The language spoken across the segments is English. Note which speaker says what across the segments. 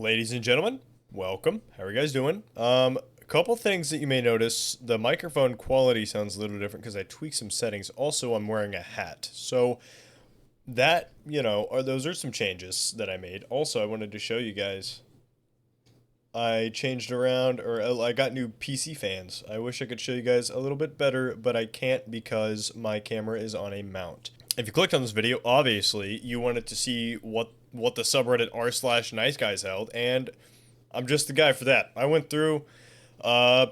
Speaker 1: Ladies and gentlemen, welcome. How are you guys doing? A couple things that you may notice. The microphone quality sounds a little different because I tweaked some settings. Also, I'm wearing a hat. So that, those are some changes that I made. Also, I wanted to show you guys. I changed around, or I got new PC fans. I wish I could show you guys a little bit better, but I can't because my camera is on a mount. If you clicked on this video, obviously, you wanted to see what the subreddit r/niceguys held, and I'm just the guy for that. I went through,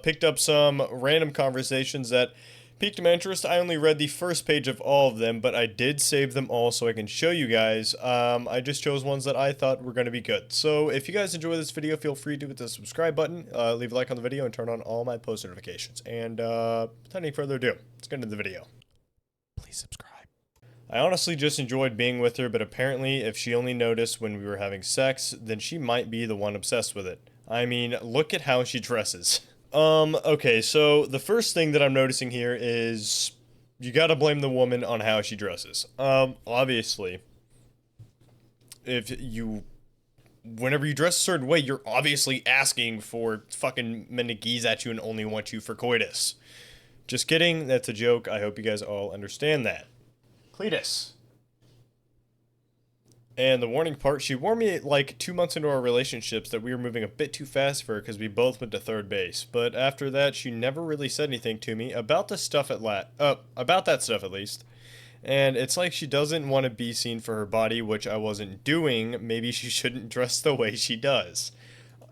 Speaker 1: picked up some random conversations that piqued my interest. I only read the first page of all of them, but I did save them all so I can show you guys. I just chose ones that I thought were going to be good. So if you guys enjoy this video, feel free to hit the subscribe button, leave a like on the video, and turn on all my post notifications. And without any further ado, let's get into the video. Please subscribe. I honestly just enjoyed being with her, but apparently if she only noticed when we were having sex, then she might be the one obsessed with it. I mean, look at how she dresses. Okay, so the first thing that I'm noticing here is you gotta blame the woman on how she dresses. Obviously, whenever you dress a certain way, you're obviously asking for fucking men to geese at you and only want you for coitus. Just kidding, that's a joke. I hope you guys all understand that. Cletus. And the warning part, she warned me like 2 months into our relationships that we were moving a bit too fast for her because we both went to third base. But after that, she never really said anything to me about the stuff about that stuff at least. And it's like she doesn't want to be seen for her body, which I wasn't doing. Maybe she shouldn't dress the way she does.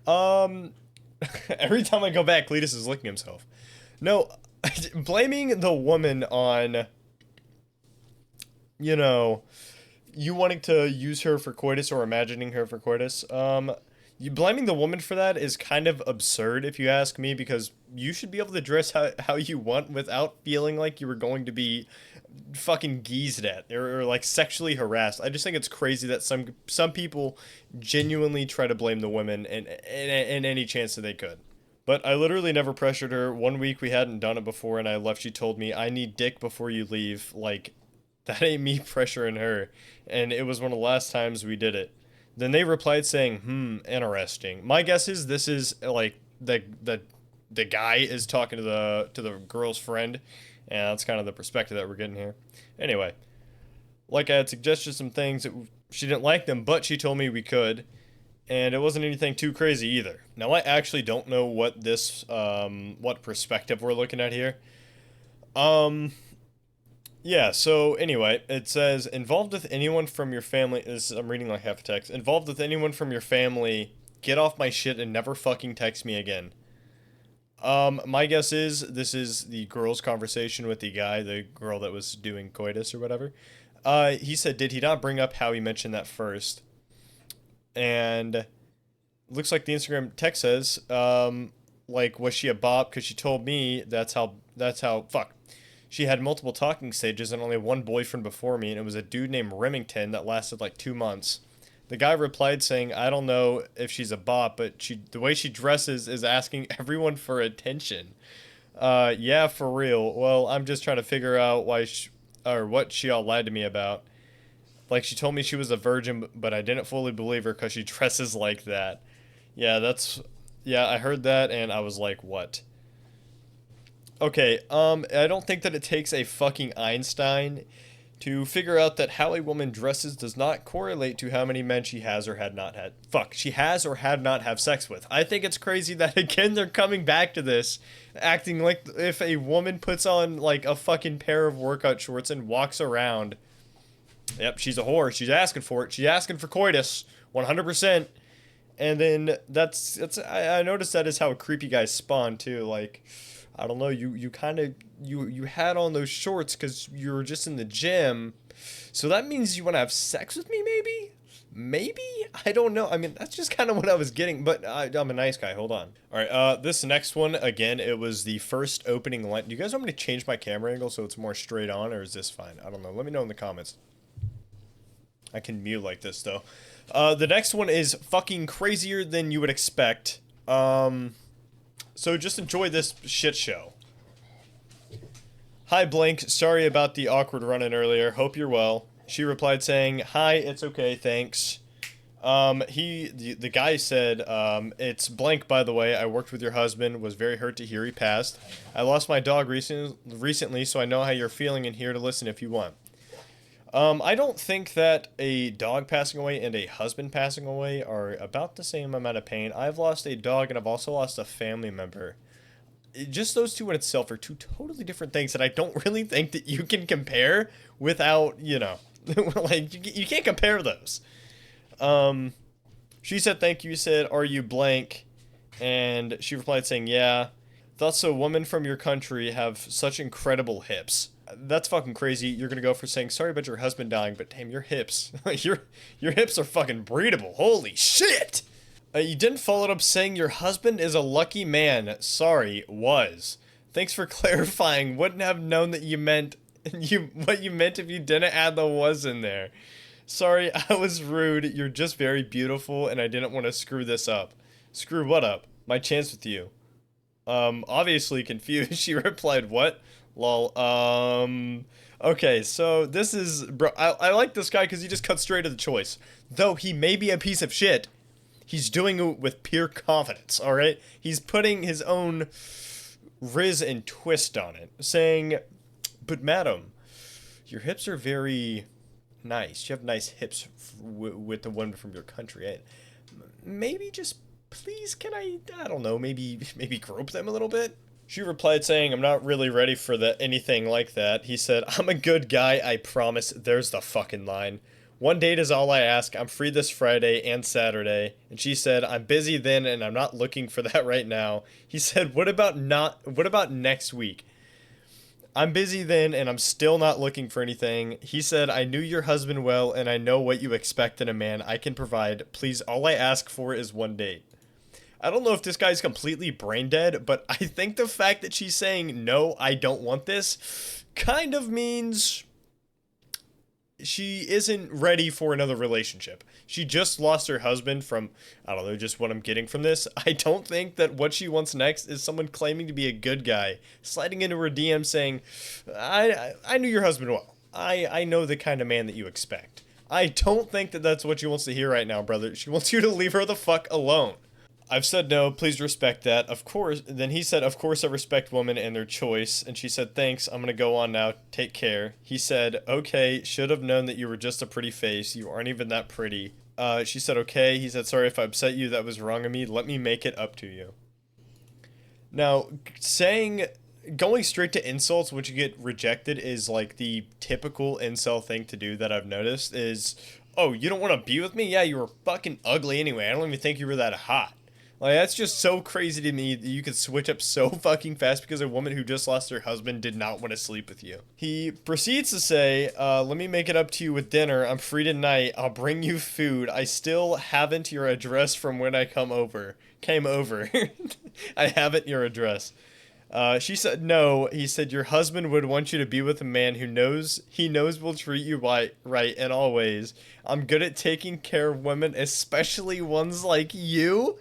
Speaker 1: Every time I go back, Cletus is licking himself. No, blaming the woman on, you wanting to use her for coitus or imagining her for coitus, you blaming the woman for that is kind of absurd if you ask me, because you should be able to dress how you want without feeling like you were going to be fucking geezed at or like sexually harassed. I just think it's crazy that some people genuinely try to blame the women in any chance that they could. But I literally never pressured her. 1 week we hadn't done it before and I left. She told me, "I need dick before you leave." Like, that ain't me pressuring her, and it was one of the last times we did it. Then they replied saying, interesting. My guess is this is like the guy is talking to the girl's friend, and that's kind of the perspective that we're getting here. Anyway, like I had suggested some things that she didn't like them, but she told me we could, and it wasn't anything too crazy either. Now I actually don't know what this what perspective we're looking at here. Yeah, so anyway, it says, involved with anyone from your family, I'm reading like half the text, involved with anyone from your family, get off my shit and never fucking text me again. My guess is, this is the girl's conversation with the guy, the girl that was doing coitus or whatever. He said, did he not bring up how he mentioned that first? And looks like the Instagram text says, like, was she a bop? Because she told me fuck. She had multiple talking stages and only one boyfriend before me, and it was a dude named Remington that lasted like 2 months. The guy replied saying, I don't know if she's a bop, but the way she dresses is asking everyone for attention. Yeah, for real. Well, I'm just trying to figure out what she all lied to me about. Like, she told me she was a virgin, but I didn't fully believe her because she dresses like that. Yeah, I heard that, and I was like, what? Okay, I don't think that it takes a fucking Einstein to figure out that how a woman dresses does not correlate to how many men she has or had not have sex with. I think it's crazy that, again, they're coming back to this, acting like if a woman puts on, like, a fucking pair of workout shorts and walks around, yep, she's a whore, she's asking for it, she's asking for coitus, 100%, and then I noticed that is how creepy guys spawn, too, like, I don't know, you kind of, you had on those shorts because you were just in the gym, so that means you want to have sex with me, maybe? Maybe? I don't know. I mean, that's just kind of what I was getting, but I'm a nice guy. Hold on. All right, this next one, again, it was the first opening line. Do you guys want me to change my camera angle so it's more straight on, or is this fine? I don't know. Let me know in the comments. I can mute like this, though. The next one is fucking crazier than you would expect. So just enjoy this shit show. Hi Blank, sorry about the awkward run-in earlier, hope you're well. She replied saying, hi, it's okay, thanks. The guy said, it's blank, by the way. I worked with your husband, was very hurt to hear he passed. I lost my dog recently, so I know how you're feeling and here to listen if you want. I don't think that a dog passing away and a husband passing away are about the same amount of pain. I've lost a dog and I've also lost a family member. Just those two in itself are two totally different things that I don't really think that you can compare without, like, you can't compare those. Um, she said, thank you. Said, are you blank? And she replied saying, yeah. Thoughts a woman from your country have such incredible hips. That's fucking crazy. You're gonna go for saying sorry about your husband dying, but damn, your hips, your hips are fucking breedable. Holy shit! You didn't follow it up saying your husband is a lucky man. Sorry, was. Thanks for clarifying. Wouldn't have known that you meant what you meant if you didn't add the was in there. Sorry, I was rude. You're just very beautiful, and I didn't want to screw this up. Screw what up? My chance with you. Obviously confused. She replied, what? Lol. Okay, so this is, bro, I like this guy because he just cut straight to the choice. Though he may be a piece of shit, he's doing it with pure confidence, alright? He's putting his own riz and twist on it, saying, but madam, your hips are very nice. You have nice hips with the woman from your country. Maybe just, please, can I don't know, maybe grope them a little bit? She replied saying, I'm not really ready for anything like that. He said, I'm a good guy, I promise. There's the fucking line. One date is all I ask. I'm free this Friday and Saturday. And she said, I'm busy then and I'm not looking for that right now. He said, what about next week? I'm busy then and I'm still not looking for anything. He said, I knew your husband well and I know what you expect in a man. I can provide. Please, all I ask for is one date. I don't know if this guy's completely brain dead, but I think the fact that she's saying, no, I don't want this, kind of means she isn't ready for another relationship. She just lost her husband from, I don't know, just what I'm getting from this. I don't think that what she wants next is someone claiming to be a good guy, sliding into her DM saying, I knew your husband well. I know the kind of man that you expect. I don't think that that's what she wants to hear right now, brother. She wants you to leave her the fuck alone. I've said no, please respect that. Of course. Then he said, of course I respect women and their choice. And she said, thanks, I'm gonna go on now, take care. He said, okay, should have known that you were just a pretty face. You aren't even that pretty. She said, okay. He said, sorry if I upset you, that was wrong of me. Let me make it up to you. Now, going straight to insults once you get rejected is like the typical incel thing to do that I've noticed is, oh, you don't want to be with me? Yeah, you were fucking ugly anyway. I don't even think you were that hot. Like, that's just so crazy to me that you could switch up so fucking fast because a woman who just lost her husband did not want to sleep with you. He proceeds to say, let me make it up to you with dinner. I'm free tonight. I'll bring you food. I still haven't your address from when I came over. I haven't your address. She said, no. He said, your husband would want you to be with a man who knows will treat you right in all ways. I'm good at taking care of women, especially ones like you.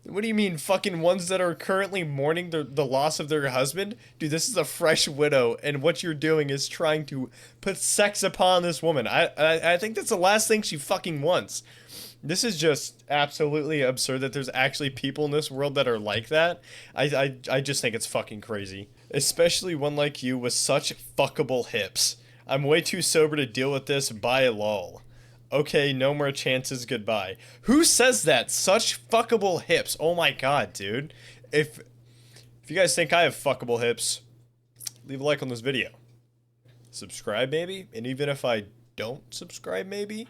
Speaker 1: What do you mean, fucking ones that are currently mourning the loss of their husband? Dude, this is a fresh widow, and what you're doing is trying to put sex upon this woman. I think that's the last thing she fucking wants. This is just absolutely absurd that there's actually people in this world that are like that. I just think it's fucking crazy. Especially one like you with such fuckable hips. I'm way too sober to deal with this, bye lol. Okay, no more chances, goodbye. Who says that? Such fuckable hips. Oh my god, dude. If you guys think I have fuckable hips, leave a like on this video. Subscribe maybe? And even if I don't subscribe maybe?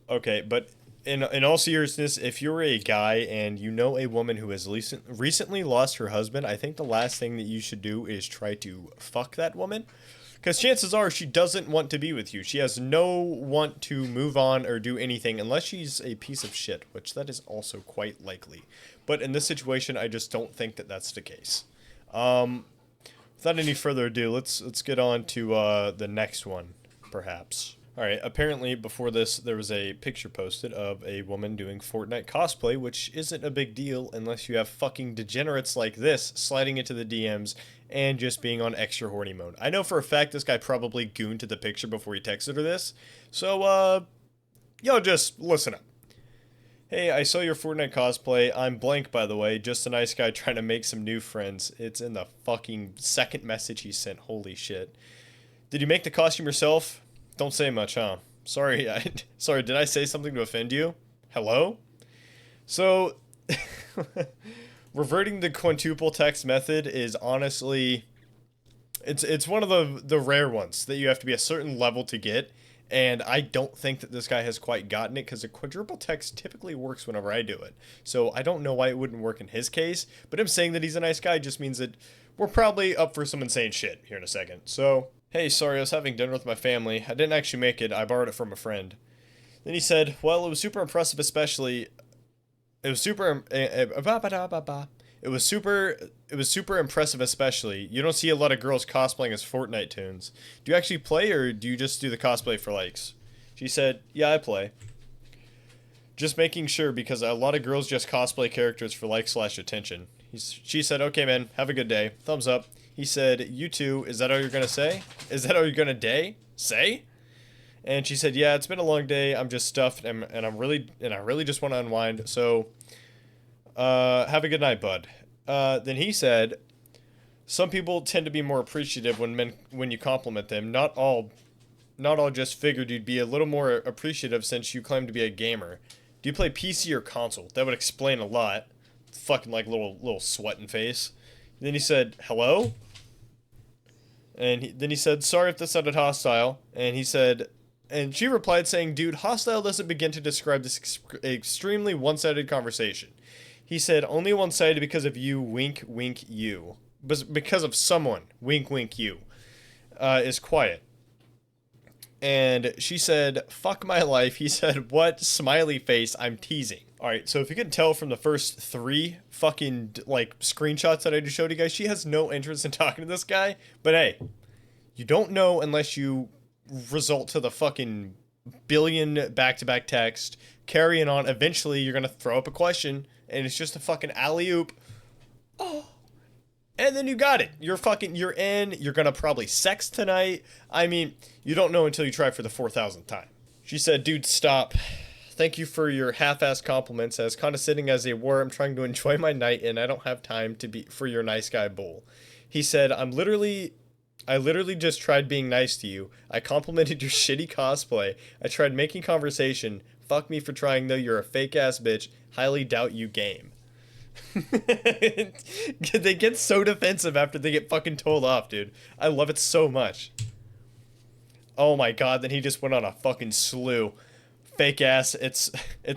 Speaker 1: Okay, but in all seriousness, if you're a guy and you know a woman who has recently lost her husband, I think the last thing that you should do is try to fuck that woman. Because chances are she doesn't want to be with you. She has no want to move on or do anything unless she's a piece of shit, which that is also quite likely. But in this situation, I just don't think that that's the case. Without any further ado, let's get on to the next one, perhaps. Alright, apparently before this, there was a picture posted of a woman doing Fortnite cosplay, which isn't a big deal unless you have fucking degenerates like this sliding into the DMs and just being on extra horny mode. I know for a fact this guy probably gooned to the picture before he texted her this, so, y'all just listen up. Hey, I saw your Fortnite cosplay. I'm blank, by the way. Just a nice guy trying to make some new friends. It's in the fucking second message he sent. Holy shit. Did you make the costume yourself? Don't say much, huh? Sorry, sorry, did I say something to offend you? Hello? So, reverting the quintuple text method is honestly it's one of the rare ones that you have to be a certain level to get, and I don't think that this guy has quite gotten it because the quadruple text typically works whenever I do it. So I don't know why it wouldn't work in his case, but him saying that he's a nice guy just means that we're probably up for some insane shit here in a second. So, hey, sorry, I was having dinner with my family. I didn't actually make it. I borrowed it from a friend. Then he said, well, it was super impressive, especially it was super it was super impressive, especially. You don't see a lot of girls cosplaying as Fortnite tunes. Do you actually play, or do you just do the cosplay for likes? She said, yeah, I play. Just making sure, because a lot of girls just cosplay characters for like/attention. She said, okay, man, have a good day. Thumbs up. He said, you too. Is that all you're gonna say? Is that all you're gonna say? And she said, yeah, it's been a long day. I'm just stuffed, and I really just want to unwind. So, have a good night, bud. Then he said, some people tend to be more appreciative when you compliment them. Not all just figured you'd be a little more appreciative since you claim to be a gamer. Do you play PC or console? That would explain a lot. Fucking like little sweating face. Then he said, hello? And then he said, sorry if this sounded hostile. And he said, and she replied saying, dude, hostile doesn't begin to describe this extremely one-sided conversation. He said, only one-sided because of you, wink, wink, you. Because of someone, wink, wink, you, is quiet. And she said, fuck my life. He said, what? Smiley face, I'm teasing. Alright, so if you can tell from the first 3 fucking, like, screenshots that I just showed you guys, she has no interest in talking to this guy. But hey, you don't know unless you result to the fucking billion back-to-back text, carrying on. Eventually, you're gonna throw up a question, and it's just a fucking alley-oop. Oh. And then you got it. You're in. You're gonna probably sex tonight. I mean, you don't know until you try for the 4,000th time. She said, dude, stop. Thank you for your half-assed compliments. As condescending as they were, I'm trying to enjoy my night, and I don't have time to be for your nice guy bull. He said, I literally just tried being nice to you. I complimented your shitty cosplay. I tried making conversation. Fuck me for trying, though. You're a fake-ass bitch. Highly doubt you game. They get so defensive after they get fucking told off, dude. I love it so much. Oh my god, then he just went on a fucking slew. Fake ass, it's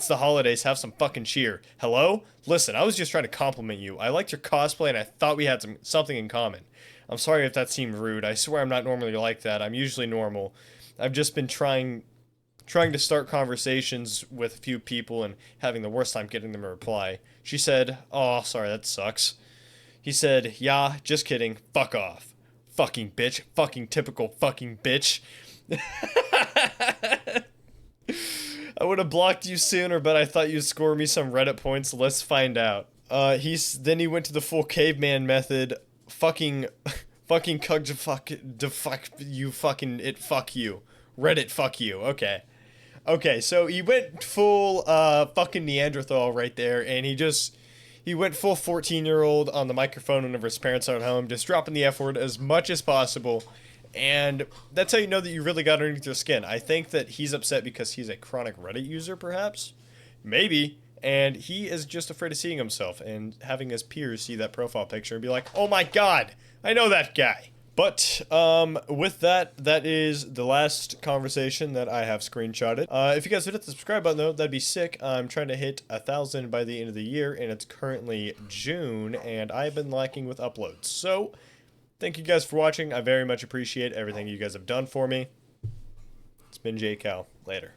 Speaker 1: the holidays, have some fucking cheer. Hello? Listen, I was just trying to compliment you. I liked your cosplay and I thought we had something in common. I'm sorry if that seemed rude. I swear I'm not normally like that. I'm usually normal. I've just been trying to start conversations with a few people and having the worst time getting them a reply. She said, oh, sorry, that sucks. He said, yeah, just kidding. Fuck off. Fucking bitch. Fucking typical fucking bitch. I would have blocked you sooner, but I thought you'd score me some Reddit points. Let's find out. Then he went to the full caveman method. Fucking cug to fuck you fucking it fuck you. Reddit fuck you. Okay, so he went full fucking Neanderthal right there, and he went full 14-year-old on the microphone whenever his parents aren't home, just dropping the F word as much as possible. And that's how you know that you really got underneath your skin. I think that he's upset because he's a chronic Reddit user, perhaps? Maybe. And he is just afraid of seeing himself and having his peers see that profile picture and be like, oh my god, I know that guy. But, with that is the last conversation that I have screenshotted. If you guys would hit the subscribe button, though, that'd be sick. I'm trying to hit 1,000 by the end of the year, and it's currently June, and I've been lacking with uploads. So, thank you guys for watching. I very much appreciate everything you guys have done for me. It's been J Cal. Later.